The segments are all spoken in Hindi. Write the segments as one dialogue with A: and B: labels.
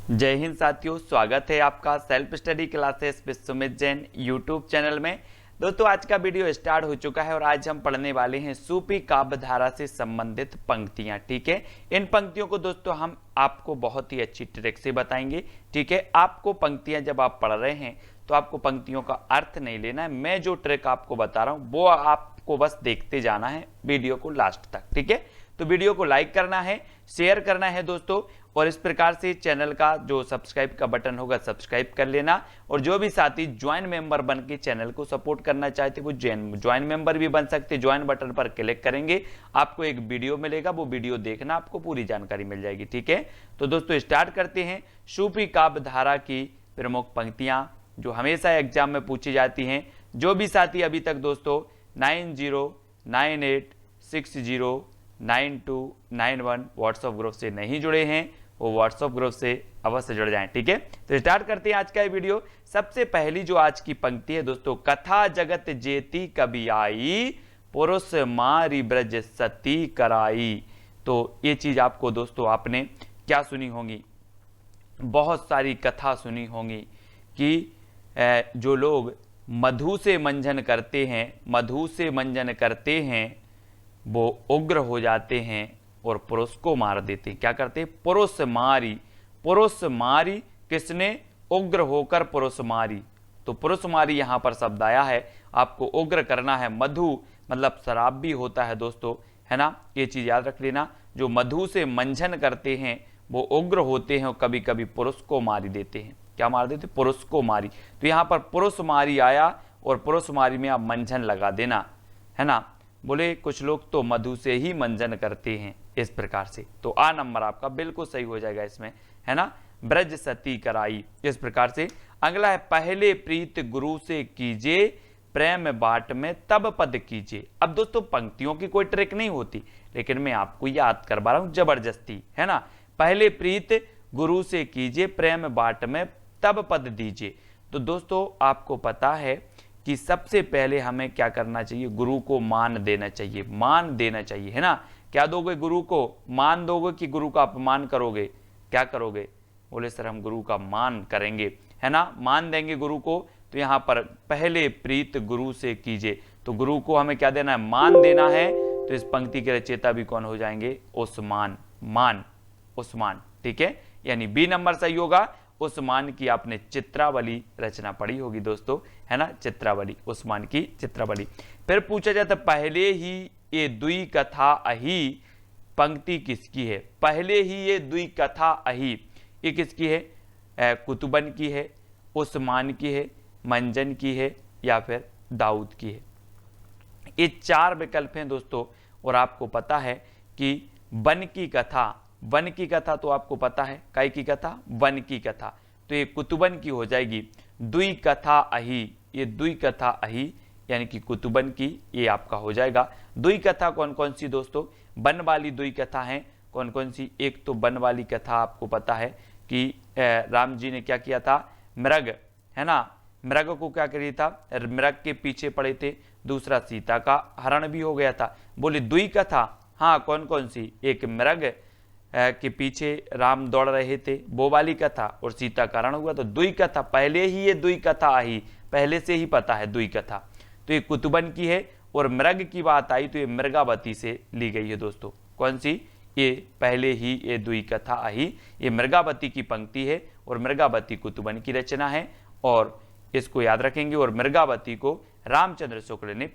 A: जय हिंद साथियों, स्वागत है आपका self study classes with Sumit Jain YouTube channel में। दोस्तों आज का वीडियो स्टार्ट हो चुका है और आज हम पढ़ने वाले हैं सूफी काव्य धारा से संबंधित पंक्तियां। ठीक है, इन पंक्तियों को दोस्तों हम आपको बहुत ही अच्छी ट्रिक से बताएंगे। ठीक है, आपको पंक्तियां जब आप पढ़ रहे हैं तो आपको पंक्तियों का अर्थ नहीं लेना है, मैं जो ट्रिक आपको बता रहा हूं वो आपको बस देखते जाना है वीडियो को लास्ट तक। ठीक है, तो वीडियो को लाइक करना है, शेयर करना है दोस्तों, और इस प्रकार से चैनल का जो सब्सक्राइब का बटन होगा सब्सक्राइब कर लेना। और जो भी साथी ज्वाइन मेंबर बन के चैनल को सपोर्ट करना चाहते वो ज्वाइन मेंबर भी बन सकते। ज्वाइन बटन पर क्लिक करेंगे, आपको एक वीडियो मिलेगा, वो वीडियो देखना, आपको पूरी जानकारी मिल जाएगी। ठीक है, तो दोस्तों स्टार्ट करते हैं। सूफी काव्य धारा की प्रमुख पंक्तियां जो हमेशा एग्जाम में पूछी जाती हैं। जो भी साथी अभी तक दोस्तों 9098609291 व्हाट्सएप ग्रुप से नहीं जुड़े हैं वो व्हाट्सएप ग्रुप से अवश्य जुड़ जाएं। ठीक है, तो स्टार्ट करते हैं आज का ये वीडियो। सबसे पहली जो आज की पंक्ति है दोस्तों, कथा जगत जेती कभी आई, पुरुष मारी ब्रज सती कराई। तो ये चीज आपको दोस्तों आपने क्या सुनी होगी, बहुत सारी कथा सुनी होगी कि जो लोग मधु से मंजन करते हैं वो उग्र हो जाते हैं और पुरुष को मार देते हैं। क्या करते हैं? पुरुष मारी किसने? उग्र होकर पुरुष मारी। तो पुरुष मारी यहां पर शब्द आया है, आपको उग्र करना है। मधु मतलब शराब भी होता है दोस्तों, है ना, ये चीज याद रख लेना। जो मधु से मंजन करते हैं वो उग्र होते हैं और कभी कभी पुरुष को मारी देते हैं। क्या मार देते? पुरुष को मारी। तो यहां पर पुरुष मारी आया और पुरुष मारी में आप मंजन लगा देना, है ना। बोले कुछ लोग तो मधु से ही मंजन करते हैं, इस प्रकार से। तो आ नंबर आपका बिल्कुल सही हो जाएगा इसमें, है ना। ब्रज सती कराई, इस प्रकार से। अगला है पहले प्रीत गुरु से कीजे, प्रेम बाट में तब पद कीजे। अब दोस्तों पंक्तियों की कोई ट्रिक नहीं होती, लेकिन मैं आपको याद करवा रहा हूं जबरदस्ती, है ना। पहले प्रीत गुरु से कीजिए, प्रेम बाट में तब पद दीजिए। तो दोस्तों आपको पता है कि सबसे पहले हमें क्या करना चाहिए? गुरु को मान देना चाहिए, है ना। क्या दोगे? गुरु को मान दोगे कि गुरु का अपमान करोगे? क्या करोगे? बोले सर हम गुरु का मान करेंगे, है ना, मान देंगे गुरु को। तो यहां पर पहले प्रीत गुरु से कीजिए, तो गुरु को हमें क्या देना है? मान देना है। तो इस पंक्ति के रचयिता भी कौन हो जाएंगे? उस्मान। ठीक है, यानी बी नंबर सही होगा। उस्मान की आपने चित्रावली रचना पढ़ी होगी दोस्तों, है ना, चित्रावली, उस्मान की चित्रावली। फिर पूछा जाता पहले ही ये दुई कथा अही, पंक्ति किसकी है? पहले ही ये दुई कथा अही, ये किसकी है? कुतुबन की है, उस्मान की है, मंजन की है, या फिर दाऊद की है। ये चार विकल्प हैं दोस्तों। और आपको पता है कि वन की कथा तो आपको पता है, काय की कथा? वन की कथा। तो ये कुतुबन की हो जाएगी। दुई कथा अही, ये दुई कथा अही यानी कि कुतुबन की, ये आपका हो जाएगा। दुई कथा कौन कौन सी दोस्तों? वन वाली दुई कथा है। कौन कौन सी? एक तो वन वाली कथा आपको पता है कि राम जी ने क्या किया था? मृग, है ना, मृग को क्या करिए था? मृग के पीछे पड़े थे। दूसरा सीता का हरण भी हो गया था। बोले दुई कथा, हाँ कौन कौन सी? एक मृग के पीछे राम दौड़ रहे थे, वो वाली कथा, और सीता का हरण हुआ। तो दुई कथा, पहले ही ये दुई कथा आई, पहले से ही पता है दुई कथा। तो ये कुतुबन की है। और मृग की बात आई तो ये मृगावती से ली गई है दोस्तों। कौन सी? ये पहले ही ये दुई कथा आई, ये मृगावती की पंक्ति है और मृगावती कुतुबन की रचना है। और इसको याद रखेंगे। और मृगावती को रामचंद्र शुक्ल ने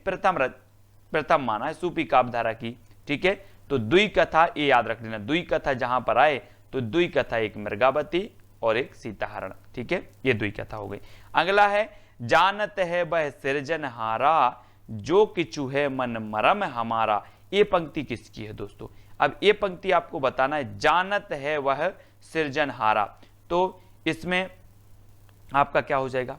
A: प्रथम माना है सूफी काव्य धारा की। ठीक है, तो दुई कथा ये याद रख लेना। दुई कथा जहां पर आए तो दुई कथा, एक मृगावती और एक सीताहरण। ठीक है, ये दुई कथा हो गई। अगला है जानत है वह सृजनहारा, जो किचु है मन मरम हमारा। ये पंक्ति किसकी है दोस्तों? अब ये पंक्ति आपको बताना है। जानत है वह सृजनहारा, तो इसमें आपका क्या हो जाएगा?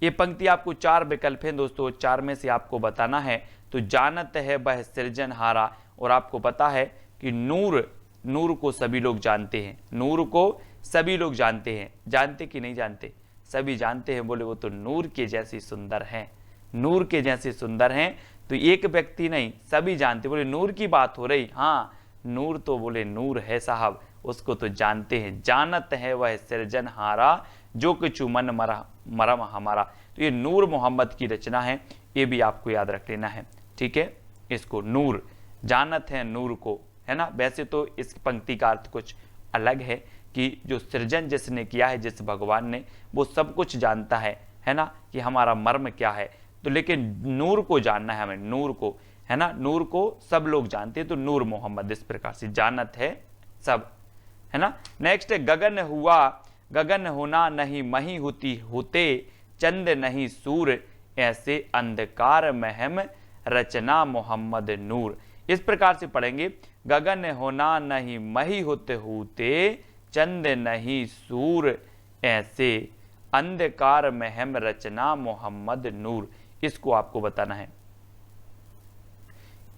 A: ये पंक्ति आपको चार विकल्प हैं दोस्तों, चार में से आपको बताना है। तो जानत है वह सृजनहारा, और आपको पता है कि नूर को सभी लोग जानते हैं, नूर को सभी लोग जानते हैं। जानते कि नहीं जानते? सभी जानते हैं। बोले वो तो नूर के जैसी सुंदर हैं, नूर के जैसे सुंदर हैं। तो एक व्यक्ति नहीं, सभी जानते। बोले नूर की बात हो रही, हाँ नूर तो बोले नूर है साहब, उसको तो जानते हैं। जानत है वह सृजनहारा, जो किछु मन मरम हमारा। तो ये नूर मोहम्मद की रचना है, ये भी आपको याद रख लेना है, ठीक है। इसको नूर, जानत है नूर को, है ना। वैसे तो इस पंक्ति का अर्थ कुछ अलग है कि जो सृजन जिसने किया है, जिस भगवान ने, वो सब कुछ जानता है ना, कि हमारा मर्म क्या है। तो लेकिन नूर को जानना है हमें, नूर को, है ना, नूर को सब लोग जानते हैं। तो नूर मोहम्मद, इस प्रकार से जानत है सब, है ना। नेक्स्ट है गगन हुआ, गगन होना नहीं मही होती होते, चंद नहीं सूर, ऐसे अंधकार महम रचना मोहम्मद नूर। इस प्रकार से पढ़ेंगे, गगन होना नहीं मही होते होते, चंद नहीं सूर, ऐसे अंधकार महम रचना मोहम्मद नूर। इसको आपको बताना है।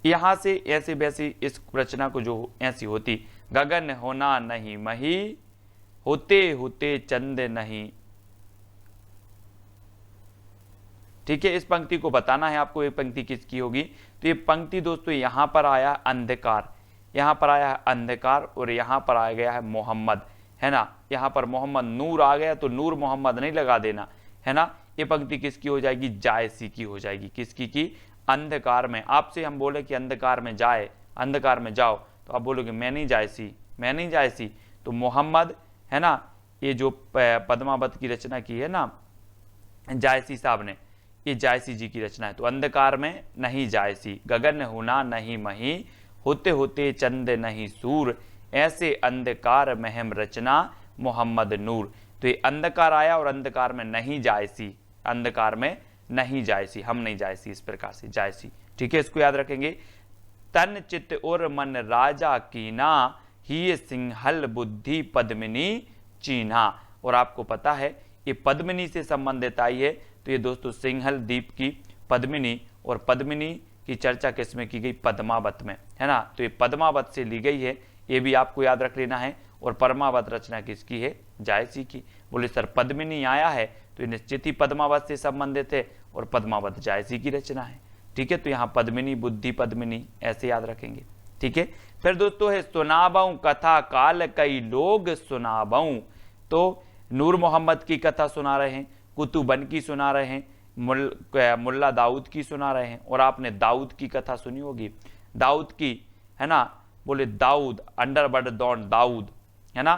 A: यहां से ऐसे वैसे इस रचना को जो ऐसी होती, गगन होना नहीं मही होते होते चंद नहीं, ठीक है। इस पंक्ति को बताना है आपको, ये पंक्ति किसकी होगी। तो ये पंक्ति दोस्तों यहां पर आया अंधकार, यहां पर आया है अंधकार, और यहां पर आ गया है मोहम्मद, है ना। यहां पर मोहम्मद नूर आ गया, तो नूर मोहम्मद नहीं लगा देना, है ना। ये पंक्ति किसकी हो जाएगी, जायसी की हो जाएगी। किसकी की, अंधकार में। आपसे हम बोले कि अंधकार में जाए, अंधकार में जाओ, तो आप बोलोगे मैं नहीं जायसी, मैं नहीं जायसी। तो मोहम्मद, है ना, ये जो पद्मावत की रचना की है ना जायसी साहब ने, ये जायसी जी की रचना है। तो अंधकार में नहीं जायसी, गगन होना नहीं मही होते होते चंद नहीं सूर, ऐसे अंधकार महम रचना मोहम्मद नूर। तो ये अंधकार आया और अंधकार में नहीं जायसी, अंधकार में नहीं जायसी, हम नहीं जायसी, इस प्रकार से जायसी, ठीक है। इसको याद रखेंगे। तन चित्त और मन राजा कीना, ही सिंहल बुद्धि पद्मिनी चीन्हा। और आपको पता है ये पद्मिनी से संबंधित आई है। तो ये दोस्तों सिंहल द्वीप की पद्मिनी, और पद्मिनी की चर्चा किसमें की गई, पद्मावत में, है ना। तो ये पद्मावत से ली गई है, ये भी आपको याद रख लेना है। और परमावत रचना किसकी है, जायसी की। बोले सर पद्मिनी आया है तो ये निश्चित ही पद्मावत से संबंधित है, और पद्मावत जायसी की रचना है, ठीक है। तो यहाँ पद्मिनी बुद्धि पद्मिनी ऐसे याद रखेंगे, ठीक है। फिर दोस्तों है सुनाबऊ कथा काल कई लोग सुनाबऊ। तो नूर मोहम्मद की कथा सुना रहे हैं, कुतुबन की सुना रहे हैं, मुल्ला दाऊद की सुना रहे हैं। और आपने दाऊद की कथा सुनी होगी, दाऊद की, है ना। बोले दाऊद अंडरवर्ड डॉन दाऊद, है ना,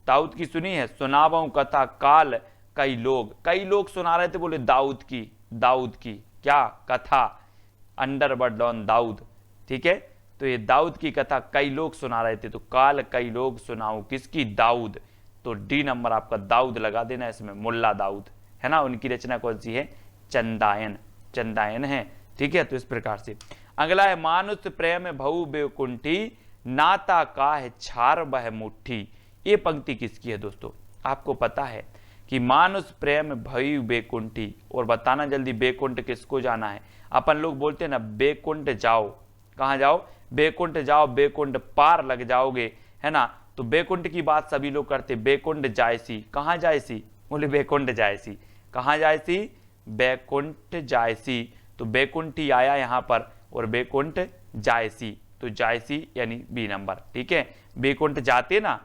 A: दाऊद की सुनी है। सुनाबऊ कथा काल कई लोग सुना रहे थे, बोले दाऊद की क्या कथा, अंडरवर्ड डॉन दाऊद, ठीक है। तो ये दाऊद की कथा कई लोग सुना रहे थे, तो काल कई लोग सुनाओ किसकी, दाऊद। तो डी नंबर आपका दाऊद लगा देना इसमें, मुल्ला दाऊद, है ना। उनकी रचना कौन सी है, चंदायन, चंदायन है, ठीक है। तो इस प्रकार से अगला है मानुष प्रेम भऊ बेकुंठी, नाता का है छार बह मुट्ठी। ये पंक्ति किसकी है दोस्तों, आपको पता है कि मानुष प्रेम भई बेकुंठी। और बताना जल्दी, बेकुंठ किसको जाना है। अपन लोग बोलते हैं ना बेकुंठ जाओ, कहाँ जाओ, बेकुंठ जाओ, बेकुंठ पार लग जाओगे, है ना। तो बेकुंठ की बात सभी लोग करते, बेकुंठ जायसी, कहाँ जायसी, बोले बेकुंठ जायसी, कहाँ जायसी, बैकुंठ जायसी। तो बैकुंठी आया यहाँ पर, और बैकुंठ जायसी, तो जायसी यानी बी नंबर, ठीक है। बैकुंठ जाते ना,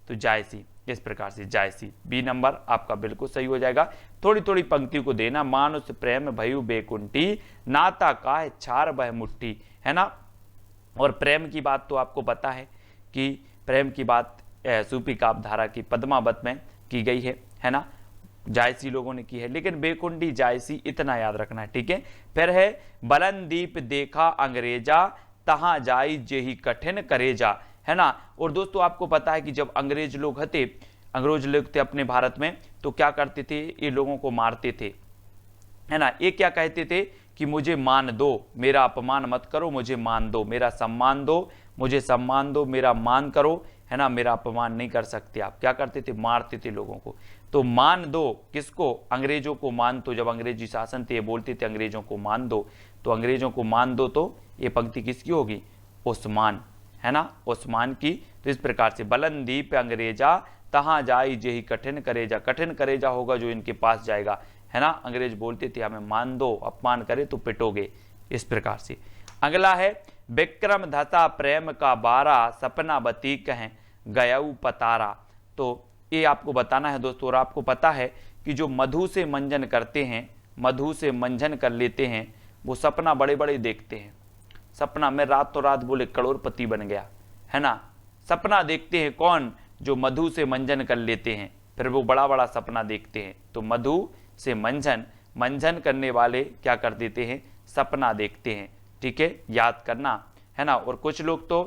A: तो जायसी, इस प्रकार से जायसी, बी नंबर आपका बिल्कुल सही हो जाएगा। थोड़ी थोड़ी पंक्ति को देना, मानुष प्रेम भयु बेकुंठी, नाता का है छार बह मुट्ठी, है ना। और प्रेम की बात तो आपको पता है कि प्रेम की बात सूफी काव्यधारा की पद्मावत में की गई है ना, जायसी लोगों ने की है। लेकिन बेकुंडी जायसी इतना याद रखना है, ठीक है। फिर है बलनदीप देखा अंग्रेजा, तहां जाई जेही कठिन करेजा, है ना। और दोस्तों आपको पता है कि जब अंग्रेज लोग थे अपने भारत में, तो क्या करते थे, ये लोगों को मारते थे, है ना। ये क्या कहते थे कि मुझे मान दो, मेरा अपमान मत करो, मुझे मान दो, मेरा सम्मान दो, मुझे सम्मान दो, मेरा मान करो, है ना, मेरा अपमान नहीं कर सकते आप। क्या करते थे, मारते थे लोगों को। तो मान दो किसको, अंग्रेजों को मान दो। जब अंग्रेजी शासन थे, ये बोलते थे अंग्रेजों को मान दो, तो अंग्रेजों को मान दो, तो ये पंक्ति किसकी होगी, उस्मान, है ना, उस्मान की। तो इस प्रकार से बलनदीप अंग्रेजा, तहां जाई जेही कठिन करेजा, कठिन करेजा होगा जो इनके पास जाएगा, है ना। अंग्रेज बोलते थे हमें मान दो, अपमान करे तो पिटोगे, इस प्रकार से। अगला है विक्रम धता प्रेम का बारा, सपना बती कहें गयऊ पतारा। तो ये आपको बताना है दोस्तों। और आपको पता है कि जो मधु से मंजन करते हैं, मधु से मंजन कर लेते हैं, वो सपना बड़े बड़े देखते हैं। सपना में रातों रात बोले करोड़पति बन गया, है ना। सपना देखते हैं कौन? जो मधु से मंजन कर लेते हैं, फिर वो बड़ा बड़ा सपना देखते हैं। तो मधु से मंजन करने वाले क्या कर देते हैं? सपना देखते हैं। ठीक है, याद करना, है ना। और कुछ लोग तो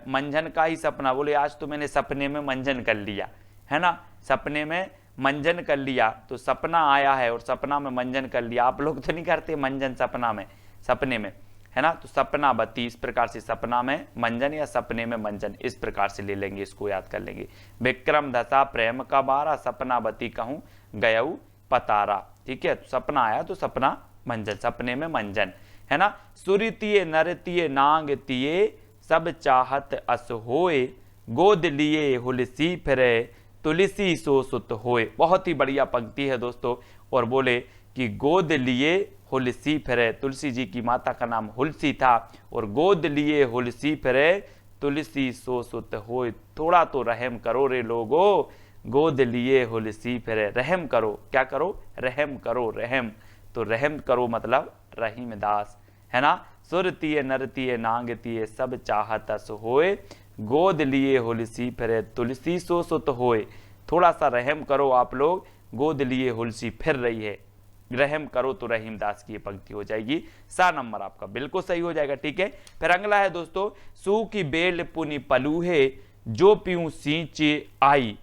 A: मंजन का ही सपना, बोले आज तो मैंने सपने में मंजन कर लिया, है ना। सपने में मंजन कर लिया, तो सपना आया है और सपना में मंजन कर लिया। आप लोग तो नहीं करते मंजन सपना में, सपने में, है ना। तो सपना बती, इस प्रकार से सपना में मंजन या सपने में मंजन, इस प्रकार से ले लेंगे, इसको याद कर लेंगे। विक्रम दशा प्रेम का बारा, सपना बती कहूँ गयऊ पतारा। ठीक है, तो सपना आया तो सपना मंजन, सपने में मंजन, है ना। सुरतिये नरतिये नांग तिये, सब चाहत अस होए, गोद लिए हुलसी फिरे, तुलसी सो सुत होए। बहुत ही बढ़िया पंक्ति है दोस्तों। और बोले कि गोद लिए हुलसी फिरे, तुलसी जी की माता का नाम हुलसी था, और गोद लिए हुलसी फिरे, तुलसी सो सुत होए। थोड़ा तो रहम करो रे लोगो, गोद लिए हुलसी फिरे। रहम करो, क्या करो? रहम करो, रहम। तो रहम करो मतलब रहीम दास, है ना। सुरतिये नरतिये नांगतिये, सब चाहत अस होए, गोद लिए हुलसी फिरे, तुलसी सो सुत होए। थोड़ा सा रहम करो आप लोग, गोद लिए हुलसी फिर रही है। रहम करो तो रहीम दास की ये पंक्ति हो जाएगी। सा नंबर आपका बिल्कुल सही हो जाएगा। ठीक है, फिर अगला है दोस्तों, सू की बेल पुनि पलूहे, जो पीऊं सींचे आई।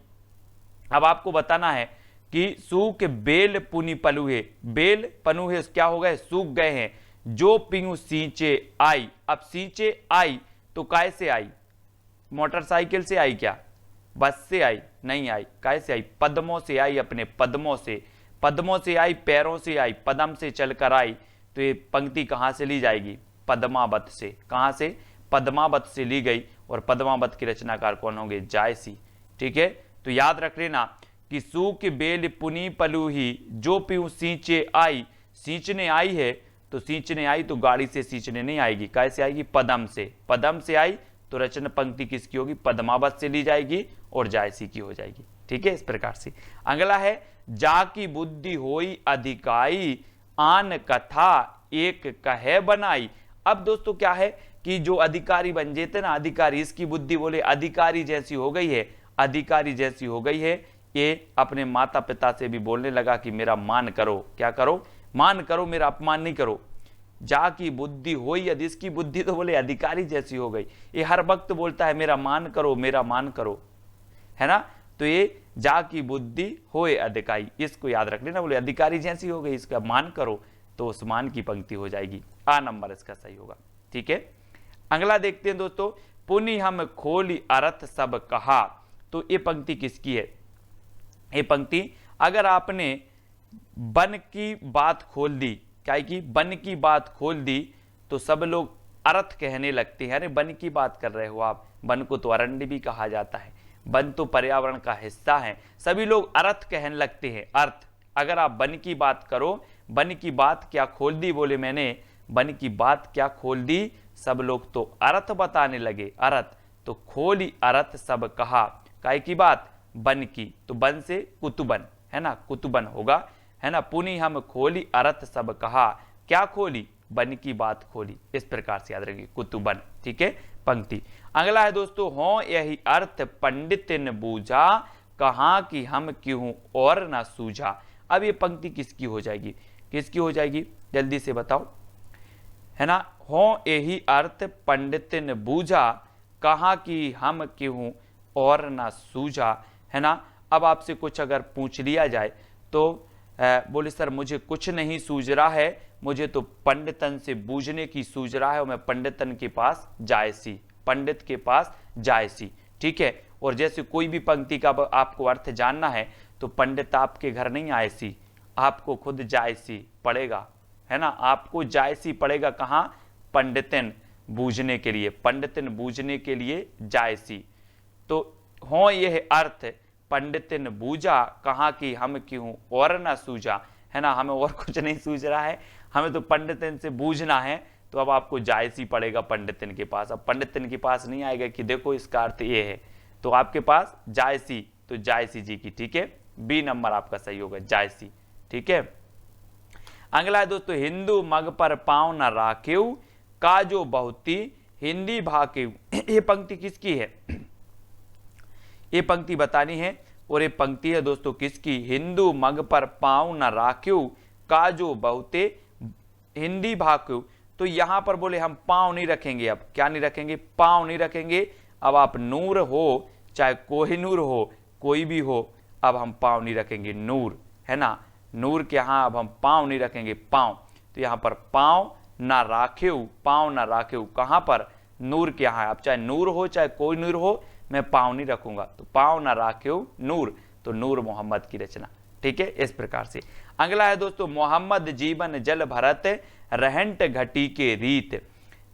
A: अब आपको बताना है कि सूख बेल पुनि पलूहे, बेल पनुहे क्या हो गए? सूख गए हैं। जो पीऊं सींचे आई। अब सींचे आई तो कैसे आई? मोटरसाइकिल से आई क्या? बस से आई? नहीं आई। कैसे आई? पद्मों से आई, अपने पद्मों से। पद्मों से आई, पैरों से आई, पदम से चलकर आई। तो ये पंक्ति कहां से ली जाएगी? पद्मावत से। कहां से? पद्मावत से ली गई। और पद्मावत की रचनाकार कौन होंगे? जायसी। ठीक है, तो याद रख लेना कि सूख बेल पुनी पलूही, जो पीऊं सींचे आई। सींचने आई है, तो सींचने आई तो गाड़ी से सींचने नहीं आएगी। कैसे आएगी? पदम से। पदम से आई तो रचना पंक्ति किसकी होगी? पद्मावत से ली जाएगी और जायसी की हो जाएगी। ठीक है, इस प्रकार से। अगला है, जा की बुद्धि होई अधिकाई, आन कथा एक कहे बनाई। अब दोस्तों क्या है कि जो अधिकारी बन जेते ना, अधिकारी, इसकी बुद्धि बोले अधिकारी जैसी हो गई है, अधिकारी जैसी हो गई है। ये अपने माता पिता से भी बोलने लगा कि मेरा मान करो। क्या करो? मान करो, मेरा अपमान नहीं करो। जा की बुद्धि होई, यदि इसकी बुद्धि तो बोले अधिकारी जैसी हो गई। ये हर वक्त बोलता है मेरा मान करो, मेरा मान करो, है ना। तो ये जा की बुद्धि होए अधिकारी, इसको याद रख लेना। बोले अधिकारी जैसी हो गई, इसका मान करो, तो उस मान की पंक्ति हो जाएगी। आ नंबर इसका सही होगा। ठीक है, अगला देखते हैं दोस्तों, पुनि हम खोली अर्थ सब कहा। तो ये पंक्ति किसकी है? ये पंक्ति अगर आपने बन की बात खोल दी, क्या है कि बन की बात खोल दी, तो सब लोग अर्थ कहने लगते हैं। अरे बन की बात कर रहे हो आप? बन को तो अरण्य भी कहा जाता है, वन तो पर्यावरण का हिस्सा है। सभी लोग अर्थ कहने लगते हैं। अर्थ, अगर आप वन की बात करो, वन की बात क्या खोल दी? बोले मैंने वन की बात क्या खोल दी? सब लोग तो अर्थ बताने लगे। अर्थ तो खोली अर्थ सब कहा। काय की बात? बन की। तो बन से कुतुबन, है ना, कुतुबन होगा, है ना। पुनि हम खोली अर्थ सब कहा। क्या खोली? बन की बात खोली। इस प्रकार से याद रखिए, कुतुबन। ठीक है, पंक्ति। अगला है दोस्तों, हो यही अर्थ पंडित न बूझा, कहा कि हम क्यों और न सूझा। अब ये पंक्ति किसकी हो जाएगी? किसकी हो जाएगी? जल्दी से बताओ, है ना। हो यही अर्थ पंडित न बूझा, कहा कि हम क्यों और न सूझा, है ना। अब आपसे कुछ अगर पूछ लिया जाए तो बोले सर मुझे कुछ नहीं सूझ रहा है, मुझे तो पंडितन से बूझने की सूझ रहा है, और मैं पंडितन के पास जायसी, पंडित के पास जायसी। ठीक है, और जैसे कोई भी पंक्ति का आपको अर्थ जानना है तो पंडित आपके घर नहीं आयसी, आपको खुद जायसी पड़ेगा, है ना। आपको जायसी पड़ेगा। कहाँ? पंडितन बूझने के लिए, पंडितन बूझने के लिए जायसी। तो हो यह अर्थ पंडितन बूझा, कहा कि हम क्यों और न सूझा, है ना। हमें और कुछ नहीं सूझ रहा है, हमें तो पंडितन से बूझना है। तो अब आपको जायसी पड़ेगा पंडितन के पास। अब पंडितन के पास नहीं आएगा कि देखो इसका अर्थ ये है, तो आपके पास जायसी, तो जायसी जी की, ठीक है, बी नंबर आपका सही होगा, जायसी, ठीक है। अगला है दोस्तों, हिंदू मग पर पांव न राखेऊ काजो बहुती हिंदी भाकेऊ। ये पंक्ति किसकी है, ये पंक्ति बतानी है, और ये पंक्ति है दोस्तों किसकी, हिंदू मग पर पांव न राखेऊ काजो बहुते हिंदी भाकेऊ। तो यहां पर बोले हम पांव नहीं रखेंगे, अब क्या नहीं रखेंगे, पांव नहीं रखेंगे। अब आप नूर हो चाहे कोहिनूर हो, कोई भी हो, अब हम पांव नहीं रखेंगे, नूर है ना, नूर के यहाँ अब हम पांव नहीं रखेंगे, पांव। तो यहाँ पर पांव ना राखेऊ, पांव ना राखेऊ कहाँ पर, नूर के यहाँ। अब चाहे नूर हो चाहे कोई नूर हो, मैं पांव नहीं रखूंगा, तो पांव ना राखेऊ नूर, तो नूर मोहम्मद की रचना, ठीक है, इस प्रकार से। अगला है दोस्तों, मोहम्मद जीवन जल भरत रहंट घटी के रीत।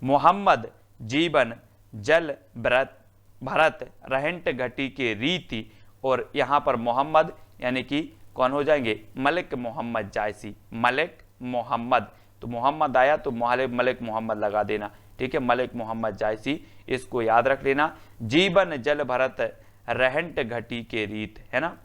A: मोहम्मद जीवन जल भरत रहंट घटी के रीति, और यहाँ पर मोहम्मद यानी कि कौन हो जाएंगे, मलिक मोहम्मद जायसी, मलिक मोहम्मद, तो मोहम्मद आया तो मलिक मोहम्मद लगा देना, ठीक है, मलिक मोहम्मद जायसी, इसको याद रख लेना। जीवन जल भरत रहंट घटी के रीत, है ना,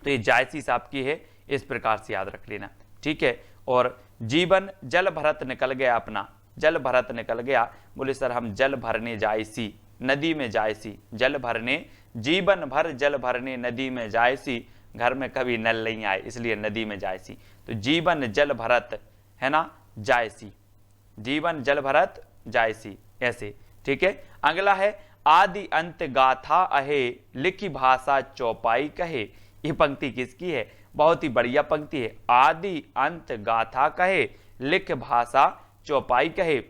A: तो ये जायसी साहब की है, इस प्रकार से याद रख लेना, ठीक है। और जीवन जल भरत निकल गया अपना, जल भरत निकल गया, बोले सर हम जल भरने जायसी, नदी में जायसी, जल भरने, जीवन भर जल भरने नदी में जायसी, घर में कभी नल नहीं आए इसलिए नदी में जायसी, तो जीवन जल भरत है ना जायसी, जीवन जल भरत जायसी, ऐसे, ठीक है। अगला है, आदि अंत गाथा अहे लिखी भाषा चौपाई कहे। ये पंक्ति किसकी है, बहुत ही बढ़िया पंक्ति है, आदि अंत गाथा कहे लिख भाषा चौपाई कहे,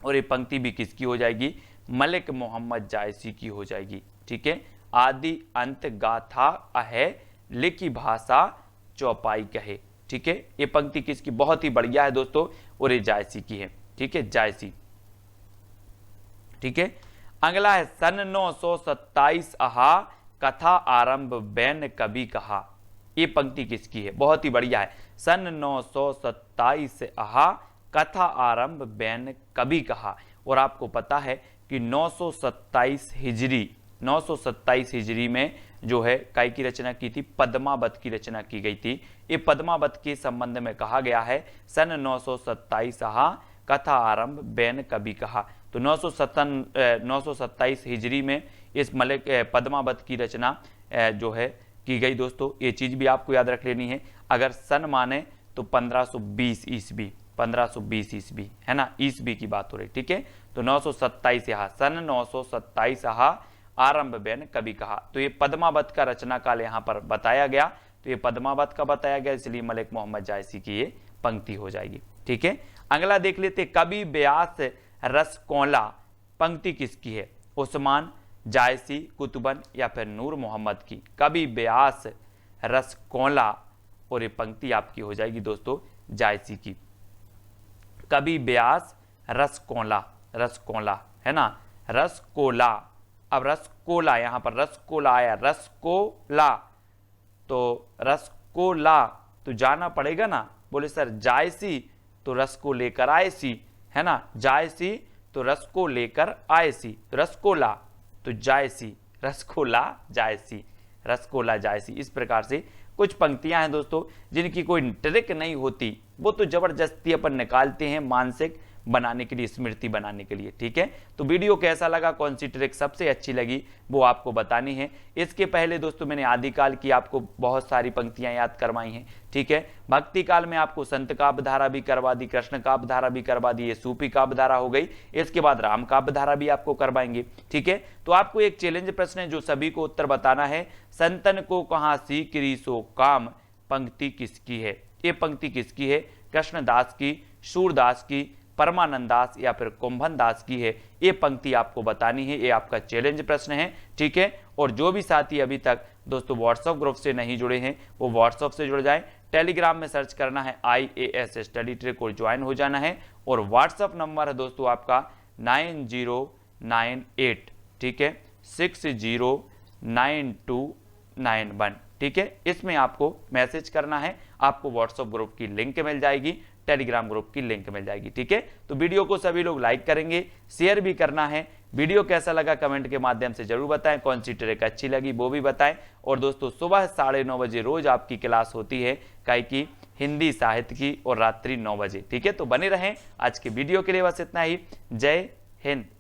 A: और ये पंक्ति भी किसकी हो जाएगी, मलिक मोहम्मद जायसी की हो जाएगी, ठीक है। आदि अंत गाथा अहे लिखी भाषा चौपाई कहे, ठीक है, ये पंक्ति किसकी, बहुत ही बढ़िया है दोस्तों, और ये जायसी की है, ठीक है, जायसी, ठीक है। अगला है, सन 927 अहा कथा आरंभ बैन कभी कहा। ये पंक्ति किसकी है, बहुत ही बढ़िया है, सन 927 अहा कथा आरंभ बैन कभी कहा। और आपको पता है कि 927 हिजरी, 927 हिजरी में जो है काय की रचना की थी, पद्मावत की रचना की गई थी। ये पद्मावत के संबंध में कहा गया है, सन 927 अहा कथा आरंभ बैन कभी कहा। तो 927 हिजरी में इस मलिक पद्मावत की रचना जो है की गई दोस्तों, ये चीज भी आपको याद रख लेनी है। अगर सन माने तो 1520 ईस्वी, 1520 ईस्वी है ना, ईस्वी की बात हो रही, ठीक है। तो 927 यहाँ, सन 927 यहाँ आरंभ बैन कभी कहा। तो ये पद्मावत का रचना काल यहाँ पर बताया गया, तो ये पद्मावत का बताया गया, इसलिए मलिक मोहम्मद जायसी की ये पंक्ति हो जाएगी, ठीक है। अगला देख लेते, कवि ब्यास रस कोला, पंक्ति किसकी है, उस्मान जायसी कुतुबन या फिर नूर मोहम्मद की। कवि ब्यास रस कोला, और ये पंक्ति आपकी हो जाएगी दोस्तों जायसी की। कवि ब्यास रस कोला, रस कोला है ना, रस कोला। अब रस कोला, यहां पर रस कोला आया, रस कोला, तो रस कोला तो जाना पड़ेगा ना, बोले सर जायसी तो रस को लेकर आए सी, है ना, जायसी तो रस को लेकर आए सी, तो रसकोला तो जायसी, रसकोला जायसी, रसकोला जायसी। इस प्रकार से कुछ पंक्तियां हैं दोस्तों जिनकी कोई ट्रिक नहीं होती, वो तो जबरदस्ती अपन निकालते हैं मानसिक बनाने के लिए, स्मृति बनाने के लिए, ठीक है। तो वीडियो कैसा लगा, कौन सी ट्रिक सबसे अच्छी लगी वो आपको बतानी है। इसके पहले दोस्तों मैंने आदिकाल की आपको बहुत सारी पंक्तियां याद करवाई हैं, ठीक है। भक्ति काल में आपको संत काव्यधारा भी करवा दी, कृष्ण काव्यधारा भी करवा दी, ये सूफी काव्यधारा हो गई। इसके बाद राम काव्यधारा भी आपको करवाएंगे, ठीक है। तो आपको एक चैलेंज प्रश्न है जो सभी को उत्तर बताना है, संतन को कहाँ सीकरी सो काम, पंक्ति किसकी है। ये पंक्ति किसकी है, कृष्णदास की, सूरदास की, परमानंद दास या फिर कुंभन दास की है। ये पंक्ति आपको बतानी है, ये आपका चैलेंज प्रश्न है, ठीक है। और जो भी साथी अभी तक दोस्तों व्हाट्सएप ग्रुप से नहीं जुड़े हैं वो व्हाट्सएप से जुड़ जाएं, टेलीग्राम में सर्च करना है IAS स्टडी ट्रिक और ज्वाइन हो जाना है। और व्हाट्सएप नंबर है दोस्तों आपका 9098, ठीक है, 609291, ठीक है। इसमें आपको मैसेज करना है, आपको व्हाट्सएप ग्रुप की लिंक मिल जाएगी, टेलीग्राम ग्रुप की लिंक मिल जाएगी, ठीक है। तो वीडियो को सभी लोग लाइक करेंगे, शेयर भी करना है, वीडियो कैसा लगा कमेंट के माध्यम से जरूर बताएं, कौन सी ट्रिक अच्छी लगी वो भी बताएं। और दोस्तों सुबह 9:30 बजे रोज आपकी क्लास होती है काय की हिंदी साहित्य की, और रात्रि 9 बजे। ठीक है, तो बने रहें। आज के वीडियो के लिए बस इतना ही। जय हिंद।